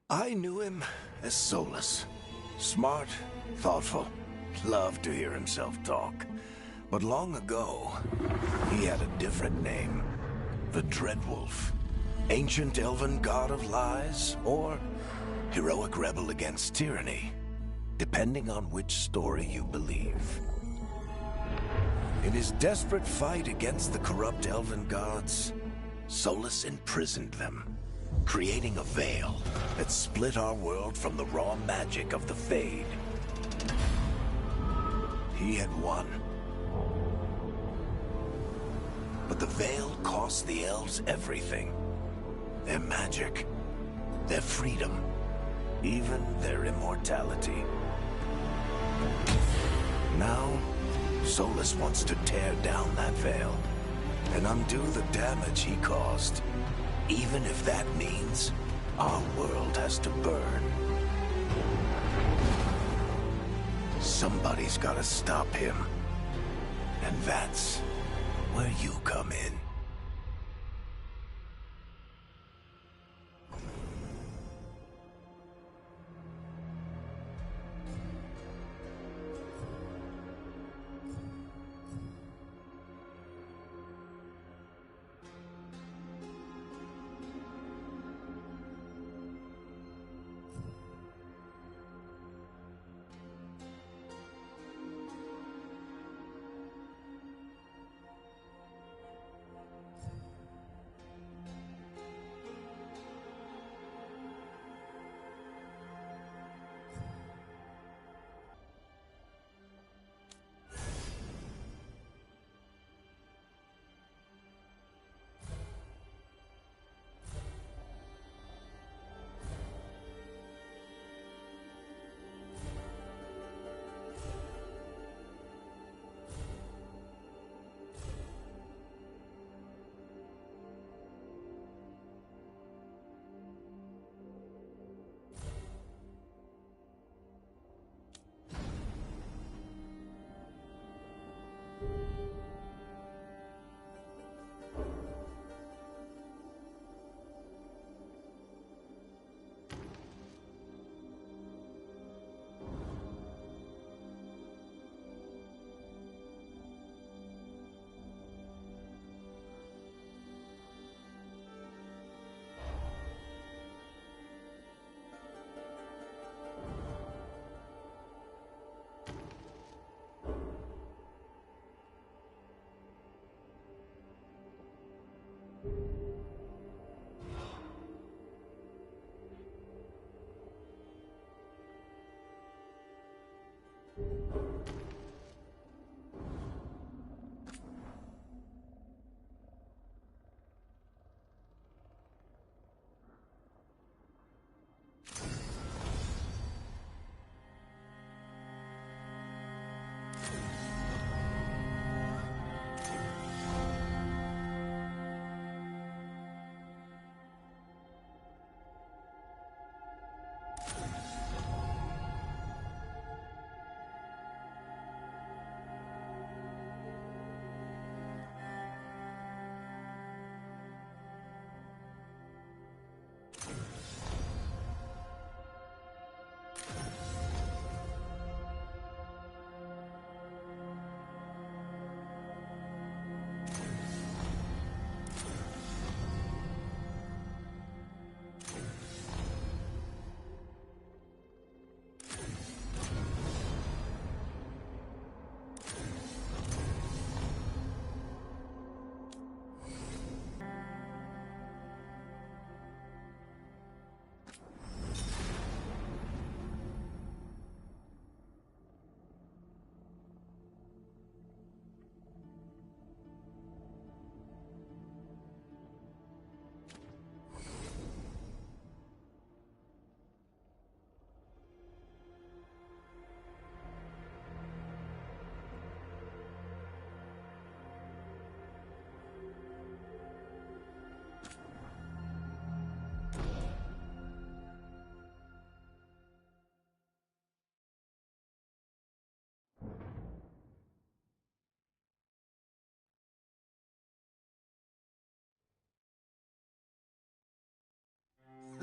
I knew him as Solus. Smart, thoughtful, loved to hear himself talk. But long ago, he had a different name. The Dreadwolf. Ancient elven god of lies, or heroic rebel against tyranny, depending on which story you believe. In his desperate fight against the corrupt elven gods, Solus imprisoned them, creating a veil that split our world from the raw magic of the Fade. He had won. But the veil cost the elves everything. Their magic, their freedom, even their immortality. Now, Solus wants to tear down that veil and undo the damage he caused, even if that means our world has to burn. Somebody's gotta stop him, and that's where you come in.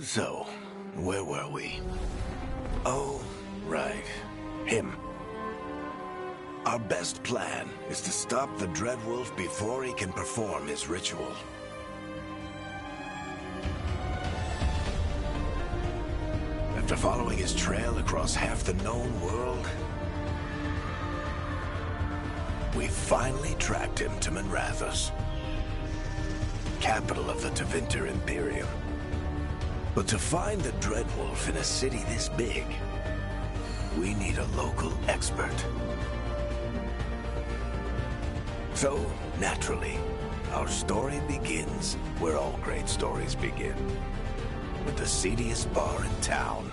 So, Where were we? Oh, right. Him. Our best plan is to stop the Dreadwolf before he can perform his ritual. After following his trail across half the known world, we finally tracked him to Minrathous, capital of the Tevinter Imperium. But to find the Dreadwolf in a city this big, we need a local expert. So, naturally, our story begins where all great stories begin. With the seediest bar in town.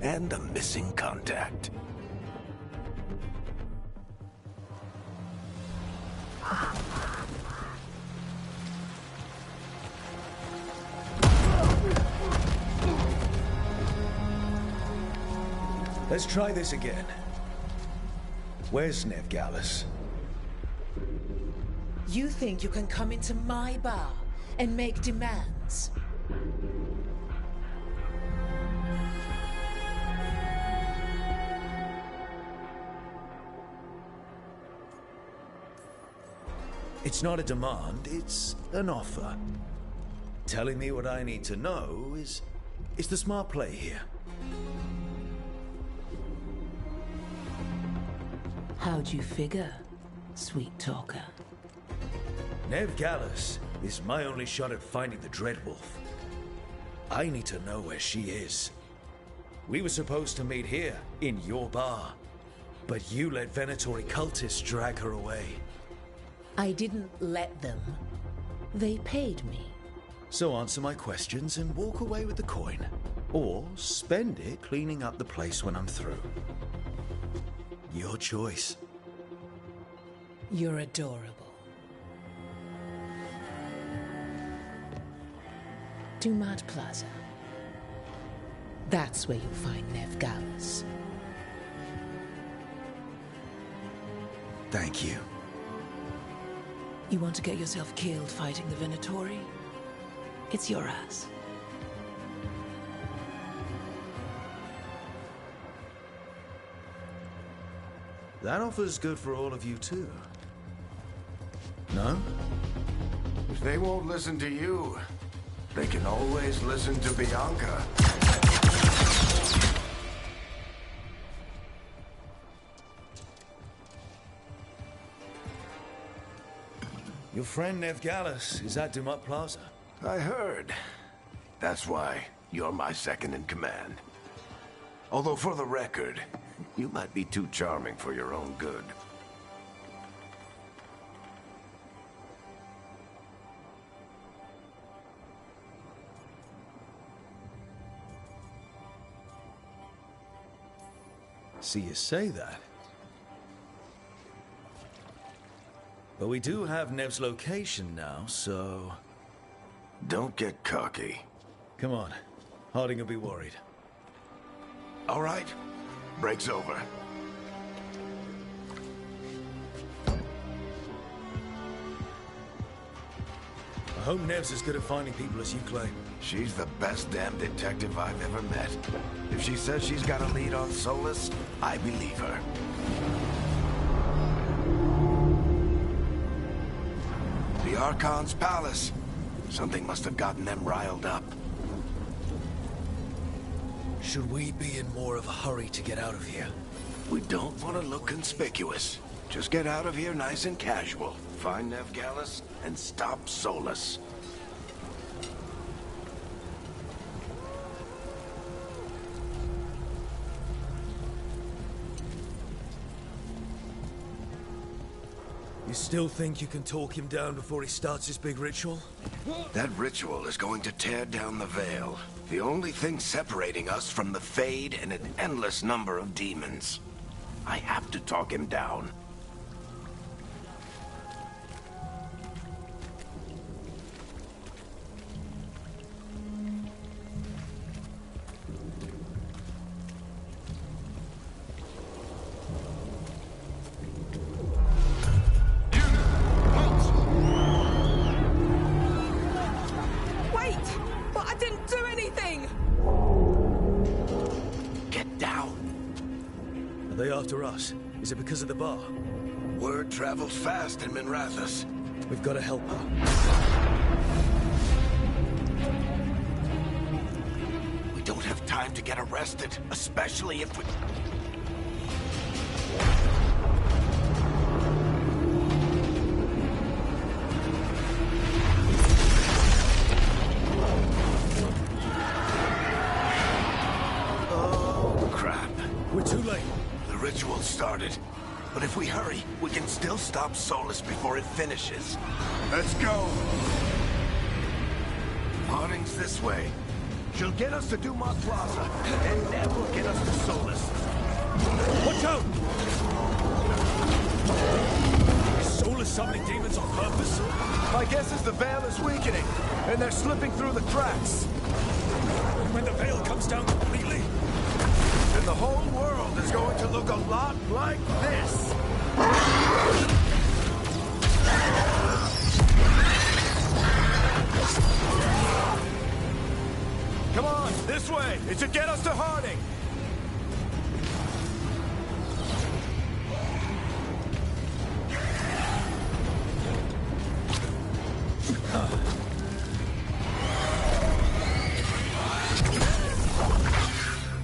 And a missing contact. Let's try this again. Where's Veilguard? You think you can come into my bar and make demands? It's not a demand, it's an offer. Telling me what I need to know is the smart play here. How'd you figure, sweet talker? Veilguard is my only shot at finding the Dreadwolf. I need to know where she is. We were supposed to meet here, in your bar. But you let Venatori cultists drag her away. I didn't let them. They paid me. So answer my questions and walk away with the coin. Or spend it cleaning up the place when I'm through. Your choice. You're adorable. Dumat Plaza. That's where you'll find Veilguard. Thank you. You want to get yourself killed fighting the Venatori? It's your ass. That offer's good for all of you too. No? If they won't listen to you, they can always listen to Bianca. Your friend Veilguard is at Dumat Plaza. I heard. That's why you're my second in command. Although for the record, you might be too charming for your own good. See you say that. But we do have Nev's location now, so... Don't get cocky. Come on. Harding will be worried. All right. Break's over. I hope Nev's as good at finding people as you claim. She's the best damn detective I've ever met. If she says she's got a lead on Solus, I believe her. The Archon's palace. Something must have gotten them riled up. Should we be in more of a hurry to get out of here? We don't want to look conspicuous. Just get out of here nice and casual. Find Veilguard and stop Solus. You still think you can talk him down before he starts his big ritual? That ritual is going to tear down the veil. The only thing separating us from the Fade and an endless number of demons. I have to talk him down. Wait! But I didn't do anything! after us? Is it because of the bar? Word travels fast in Minrathous. We've got to help her. We don't have time to get arrested, especially if we... Oh, crap. We're too late. The ritual started. But if we hurry, we can still stop Solus before it finishes. Let's go! Harding's this way. She'll get us to Dumont Plaza, and then we'll get us to Solus. Watch out! Is Solus summoning demons on purpose? My guess is the Veil is weakening, and they're slipping through the cracks. When the Veil comes down completely? And the whole world is going to look a lot like this. Come on, this way. It should get us to Harding.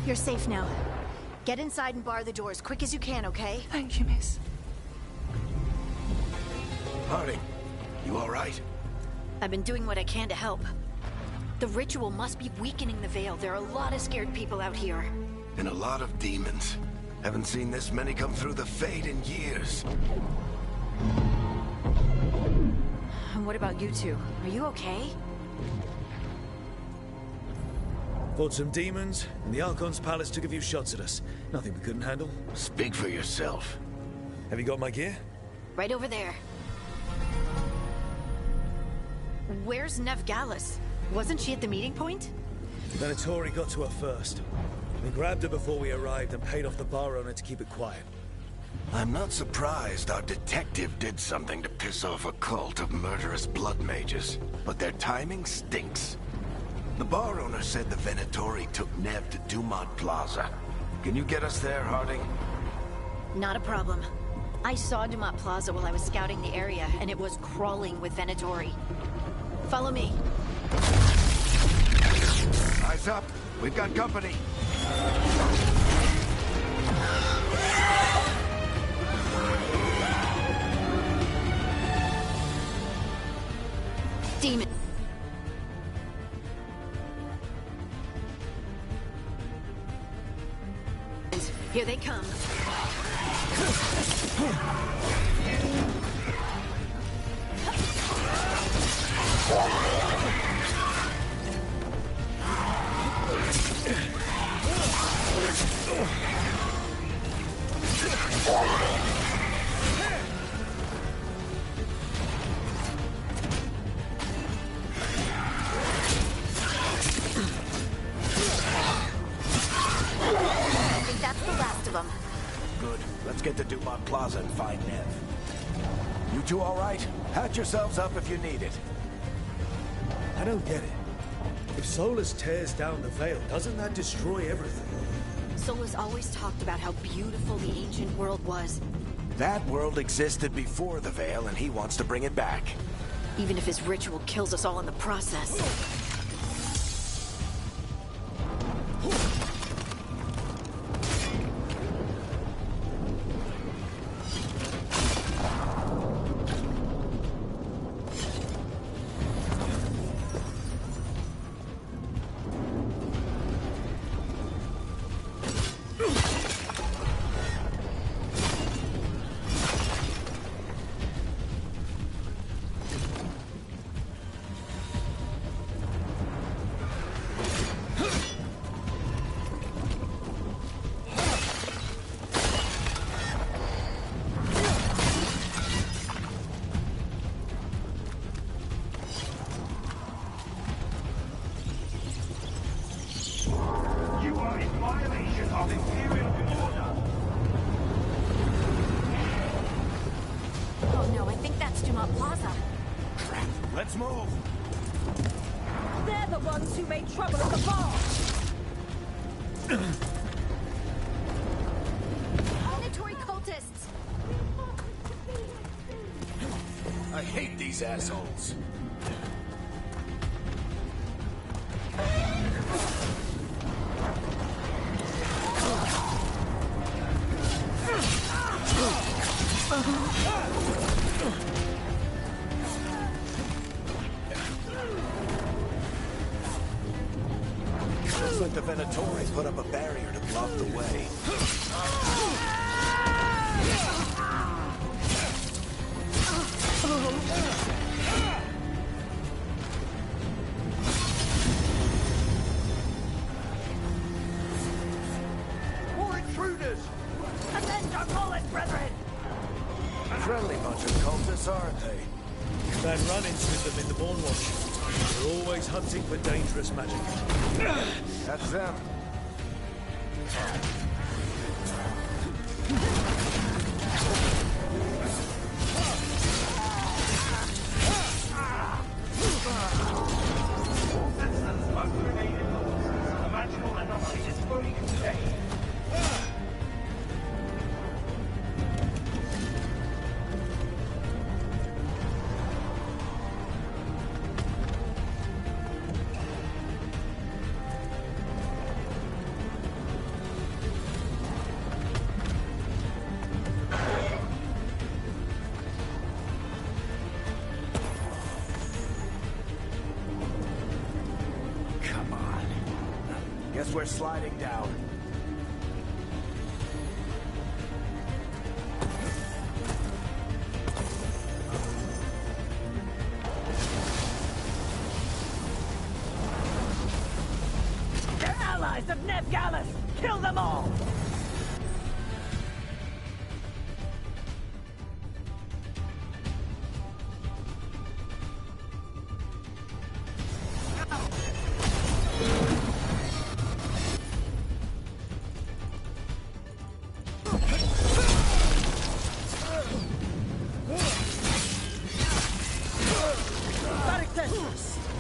You're safe now. Get inside and bar the door as quick as you can, okay? Thank you, miss. Harding, you all right? I've been doing what I can to help. The ritual must be weakening the Veil. There are a lot of scared people out here. And a lot of demons. Haven't seen this many come through the Fade in years. And what about you two? Are you okay? Fought some demons, and the Archon's palace took a few shots at us. Nothing we couldn't handle. Speak for yourself. Have you got my gear? Right over there. Where's Nev Gallus? Wasn't she at the meeting point? Venatori got to her first. We grabbed her before we arrived and paid off the bar owner to keep it quiet. I'm not surprised our detective did something to piss off a cult of murderous blood mages, but their timing stinks. The bar owner said the Venatori took Nev to Dumont Plaza. Can you get us there, Harding? Not a problem. I saw Dumont Plaza while I was scouting the area, and it was crawling with Venatori. Follow me. Eyes up. We've got company. Demon. Here they come. I think that's the last of them. Good. Let's get to Dumont Plaza and find Nev. You two all right? Patch yourselves up if you need it. I don't get it. If Solus tears down the Veil, doesn't that destroy everything? Solus always talked about how beautiful the ancient world was, That world existed before the Veil, and he wants to bring it back. even if his ritual kills us all in the process. You are in violation of Imperial order. Oh no, I think that's Dumont Plaza. Crap. Let's move. They're the ones who made trouble at the bar. I hate these assholes. Looks like the Venatori put up a barrier to block the way. More intruders! Avenge our fallen brethren! Friendly bunch of cultists, aren't they? We've had run-ins with them in the Mornwatch. They're always hunting for dangerous magic. That's them. Citizens must remain indoors. The magical anomaly is fully contained. Come on. Guess we're sliding down. They're allies of Neb Gallus! Kill them all!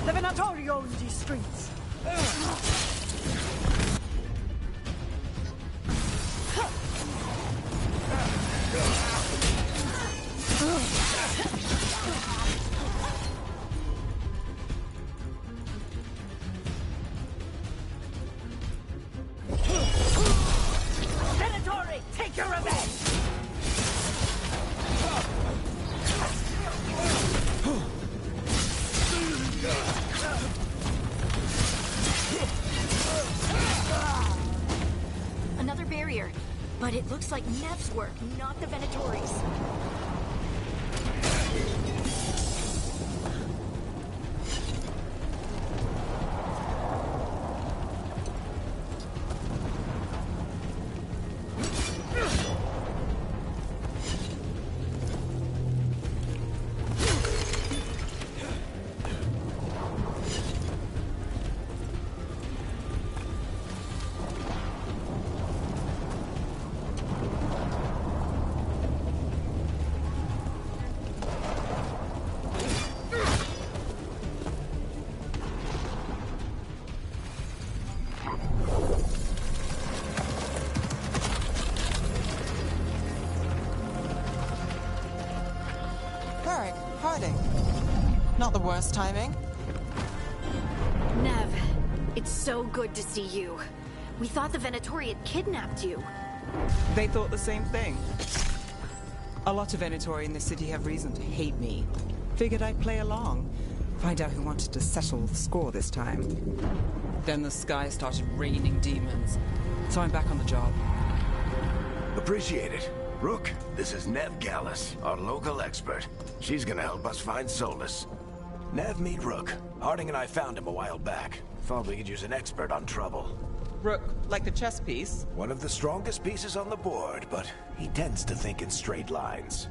The Venatori own these streets. Venatori, take your revenge! Another barrier. But it looks like Nev's work, not the Venatori's. Harding. Not the worst timing. Nev, it's so good to see you. We thought the Venatori had kidnapped you. They thought the same thing. A lot of Venatori in the city have reason to hate me. Figured I'd play along. Find out who wanted to settle the score this time. Then the sky started raining demons. So I'm back on the job. Appreciate it. Rook, this is Neb Gallus, our local expert. She's gonna help us find Solus. Nev, meet Rook. Harding and I found him a while back. Thought we could use an expert on trouble. Rook, like the chess piece? One of the strongest pieces on the board, but he tends to think in straight lines.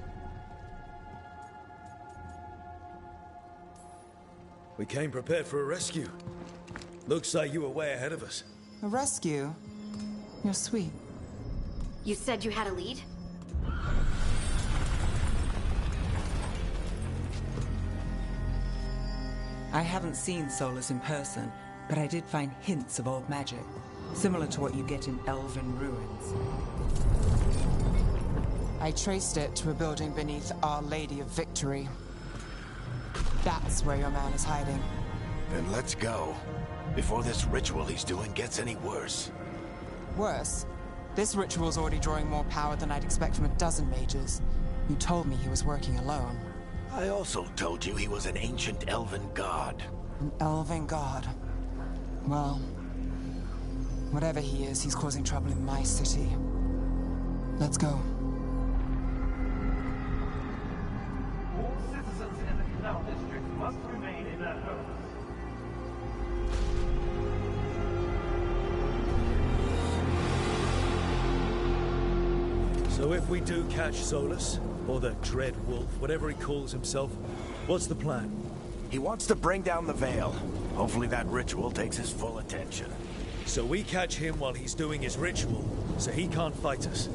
We came prepared for a rescue. Looks like you were way ahead of us. A rescue? You're sweet. You said you had a lead? I haven't seen Solus in person, but I did find hints of old magic, similar to what you get in elven ruins. I traced it to a building beneath Our Lady of Victory. That's where your man is hiding. Then let's go. Before this ritual he's doing gets any worse. Worse, this ritual's already drawing more power than I'd expect from a dozen mages. You told me he was working alone. I also told you he was an ancient elven god. An elven god. Well, whatever he is, he's causing trouble in my city. Let's go. All citizens in the Canal District must remain in their homes. So if we do catch Solus, or the Dread Wolf, whatever he calls himself, what's the plan? He wants to bring down the Veil. Hopefully that ritual takes his full attention. So we catch him while he's doing his ritual, so he can't fight us.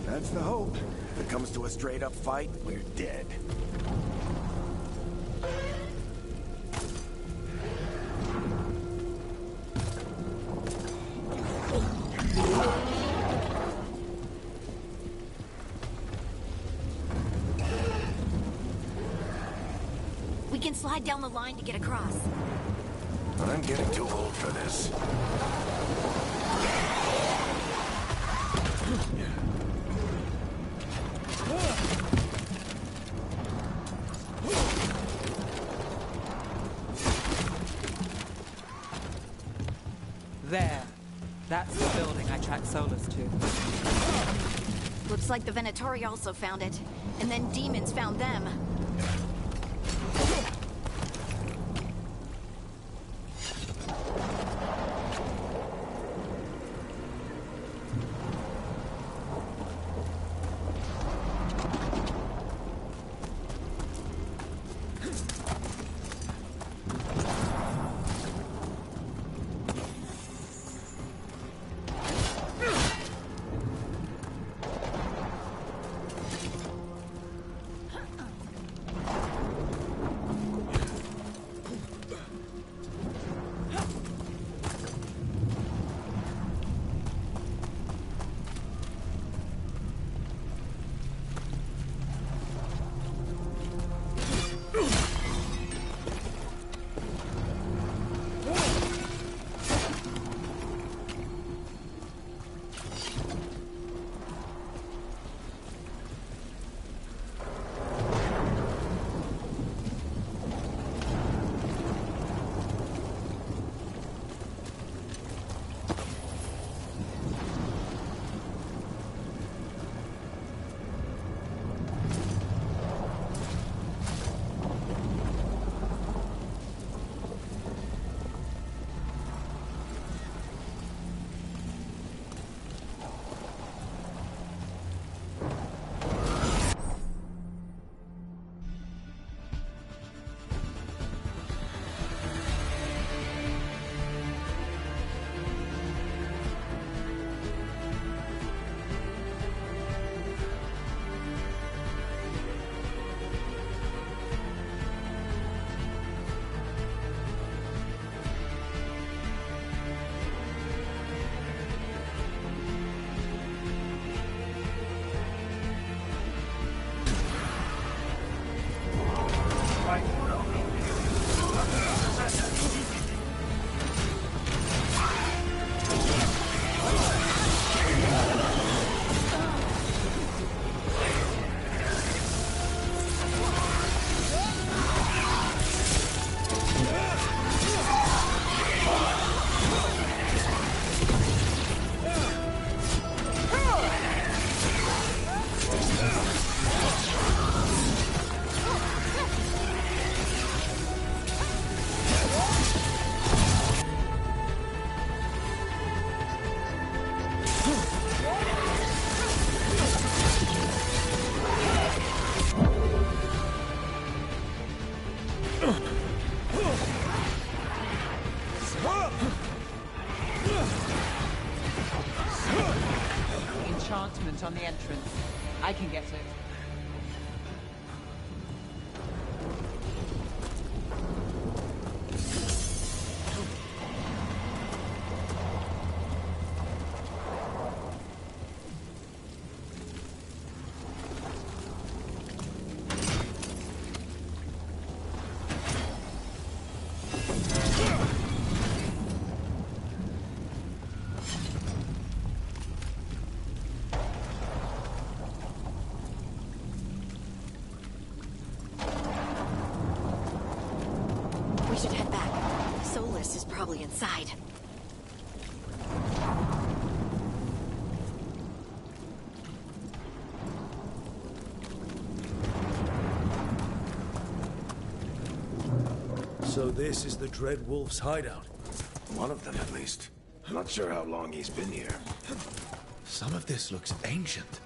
That's the hope. If it comes to a straight-up fight, we're dead. We can slide down the line to get across. I'm getting too old for this. There. That's the building I tracked Solus to. Looks like the Venatori also found it. And then demons found them. Enchantment on the entrance. I can get it. We should head back. Solus is probably inside. So this is the Dread Wolf's hideout. One of them, at least. I'm not sure how long he's been here. Some of this looks ancient.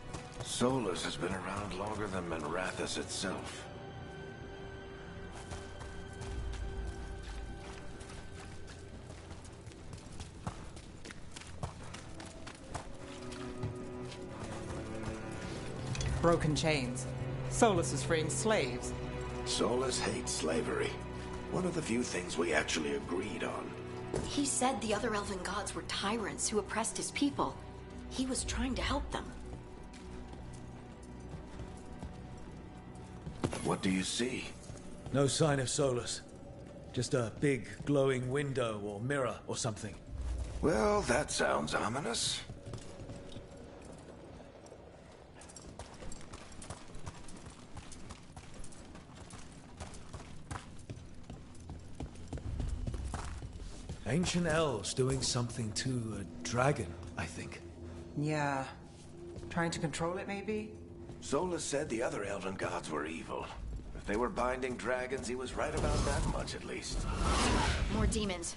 Solus has been around longer than Minrathous itself. Broken chains. Solus is freeing slaves. Solus hates slavery. One of the few things we actually agreed on. He said the other elven gods were tyrants who oppressed his people. He was trying to help them. What do you see? No sign of Solus. Just a big glowing window or mirror or something. Well, that sounds ominous. Ancient elves doing something to a dragon, I think. Yeah. Trying to control it, maybe? Solus said the other elven gods were evil. If they were binding dragons, he was right about that much, at least. More demons.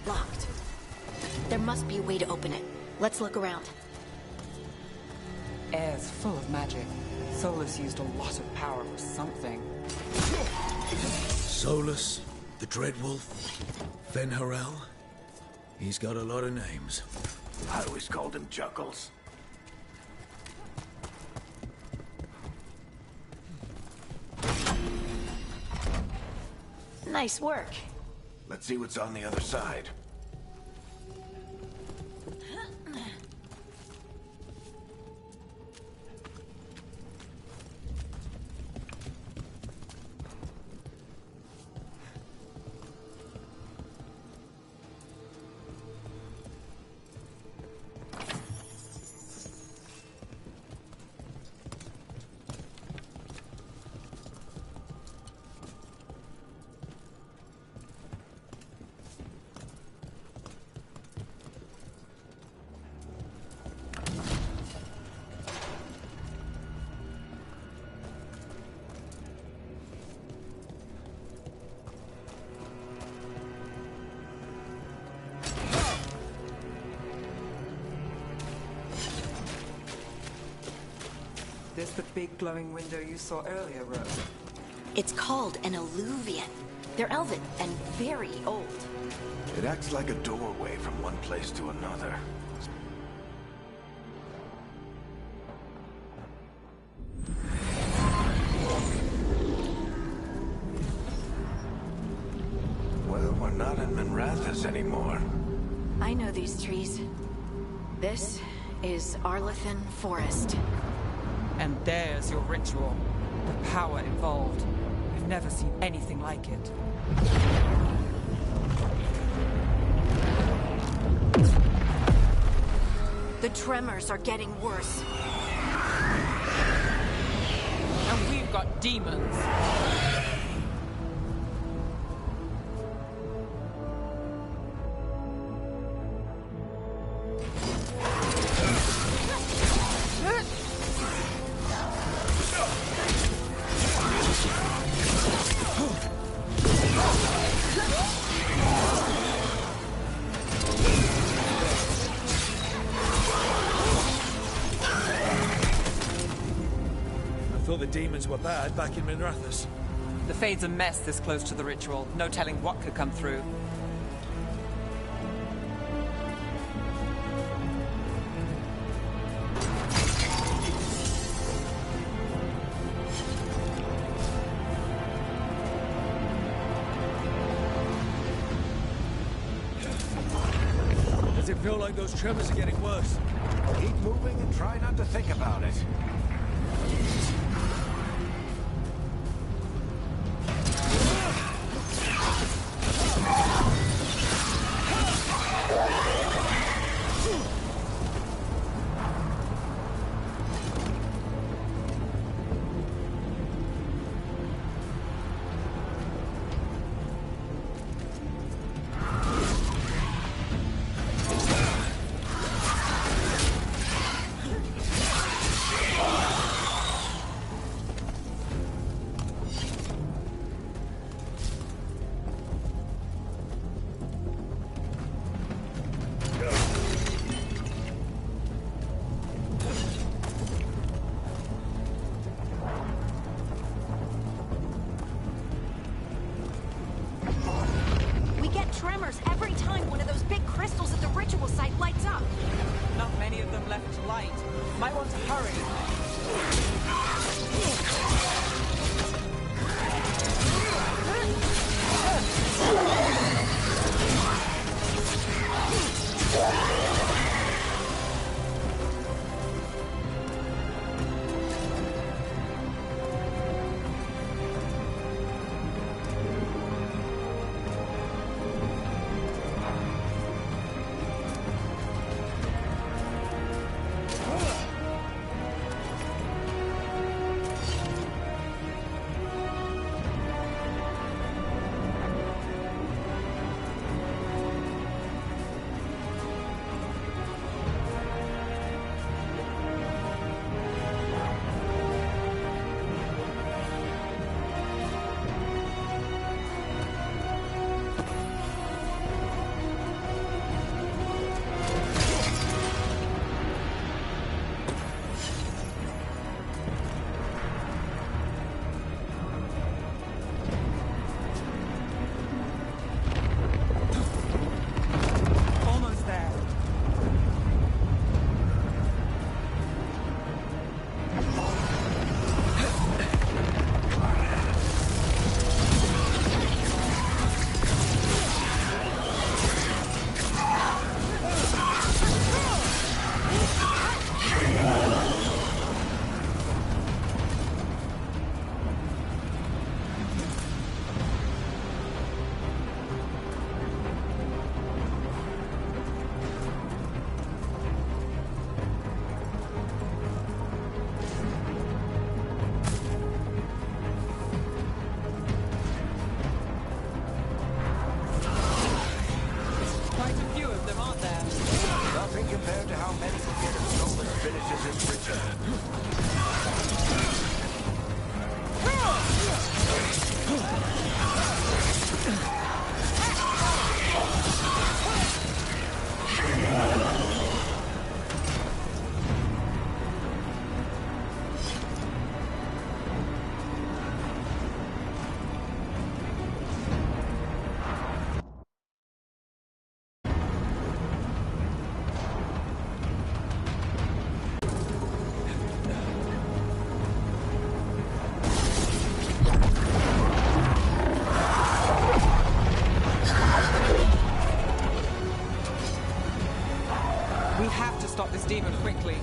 Locked. There must be a way to open it. Let's look around. Air's full of magic. Solus used a lot of power for something. Solus, the Dread Wolf, Fenharel. He's got a lot of names. I always called him Chuckles. Nice work. Let's see what's on the other side. This the big glowing window you saw earlier, Rose? It's called an alluvian. They're elven and very old. It acts like a doorway from one place to another. Well, we're not in Minrathous anymore. I know these trees. This is Arlethan Forest. And there's your ritual. The power involved. I've never seen anything like it. The tremors are getting worse. And we've got demons. I thought the demons were bad back in Minrathous. The Fade's a mess this close to the ritual. No telling what could come through. like those tremors are getting worse. Keep moving and try not to think about it. Tremors every time one of those big crystals at the ritual site lights up. Not many of them left to light. Might want to hurry. Compared to how many will get if Solus finishes his return. We have to stop this demon quickly.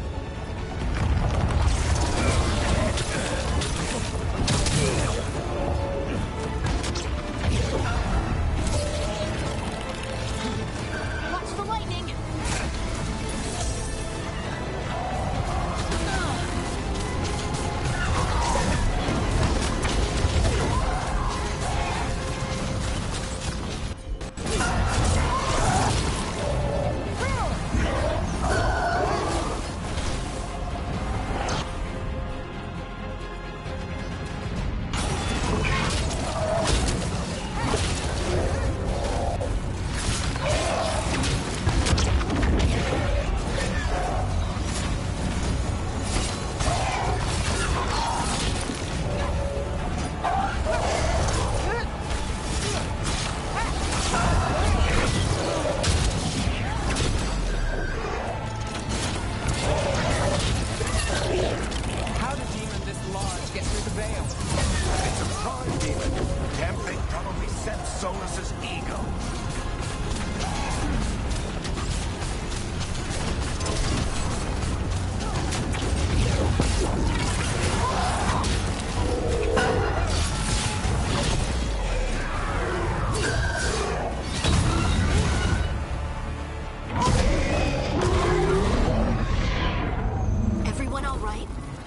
Watch the lightning!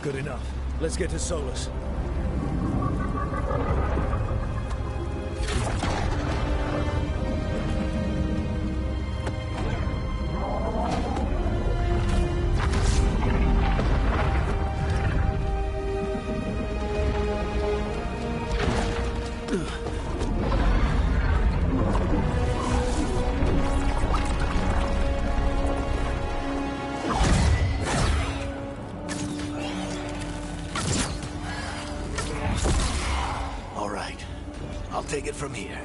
Good enough. Let's get to Solus. Take it from here.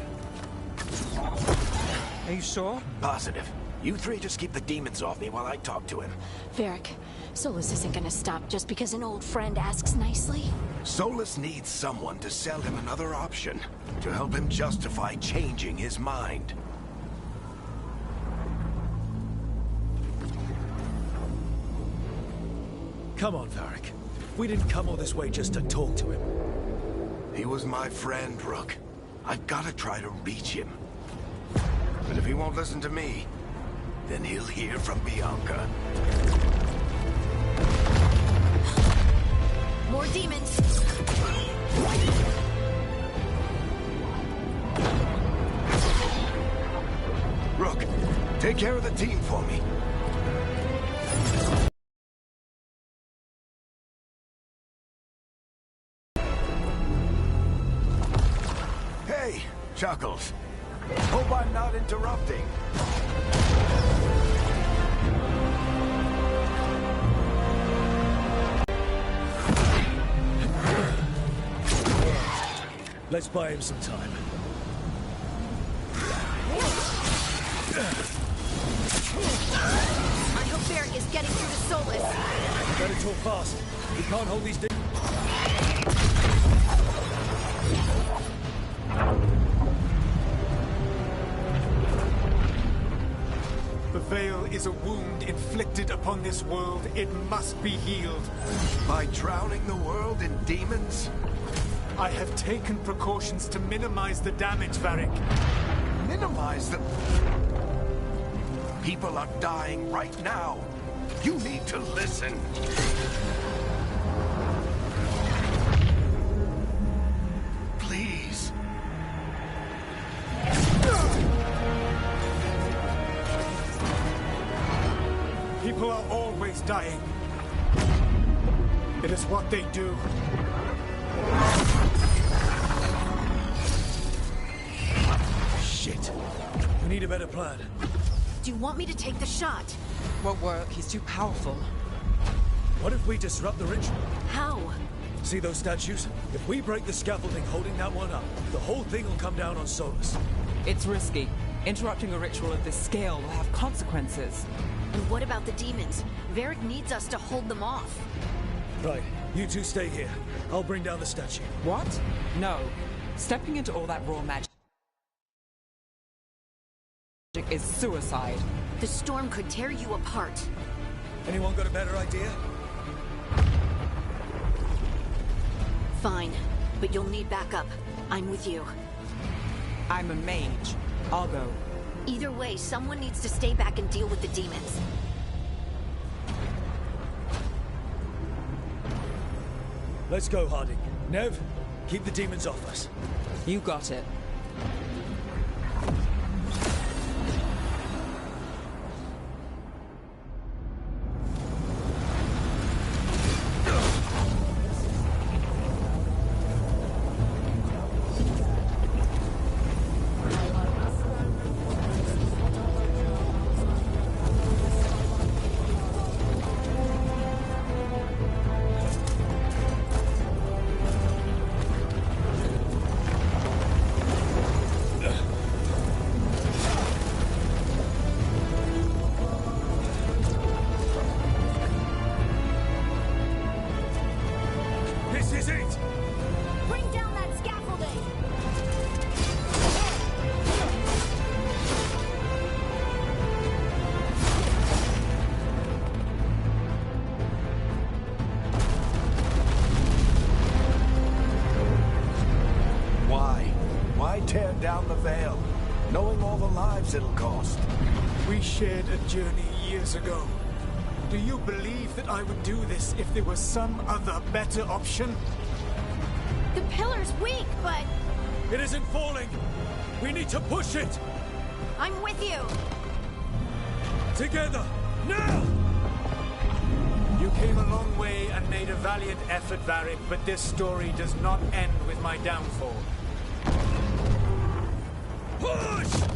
Are you sure? Positive. You three just keep the demons off me while I talk to him. Varric, Solus isn't gonna stop just because an old friend asks nicely. Solus needs someone to sell him another option, to help him justify changing his mind. Come on, Varric. We didn't come all this way just to talk to him. He was my friend, Rook. I've got to try to reach him. But if he won't listen to me, then he'll hear from Bianca. More demons! Rook, take care of the team for me. Hey, Chuckles. Hope I'm not interrupting. Let's buy him some time. I hope Varric is getting through to Solus. Better talk fast. We can't hold these The Veil is a wound inflicted upon this world. It must be healed. By drowning the world in demons? I have taken precautions to minimize the damage, Varric. Minimize the... People are dying right now. You need to listen. Please. People are always dying. It is what they do. Shit. We need a better plan. Do you want me to take the shot? Won't work. He's too powerful. What if we disrupt the ritual? How? See those statues? If we break the scaffolding holding that one up, the whole thing will come down on Solus. It's risky. Interrupting a ritual of this scale will have consequences. And what about the demons? Varric needs us to hold them off. Right, you two stay here. I'll bring down the statue. What? No. Stepping into all that raw magic is suicide. The storm could tear you apart. Anyone got a better idea? Fine, but you'll need backup. I'm with you. I'm a mage. I'll go. Either way, someone needs to stay back and deal with the demons. Let's go, Harding. Nev, keep the demons off us. You got it. Tear down the Veil, knowing all the lives it'll cost. We shared a journey years ago. Do you believe that I would do this if there was some other better option? The pillar's weak, but It isn't falling! We need to push it! I'm with you. Together! Now! You came a long way and made a valiant effort, Varric, but this story does not end with my downfall. Push!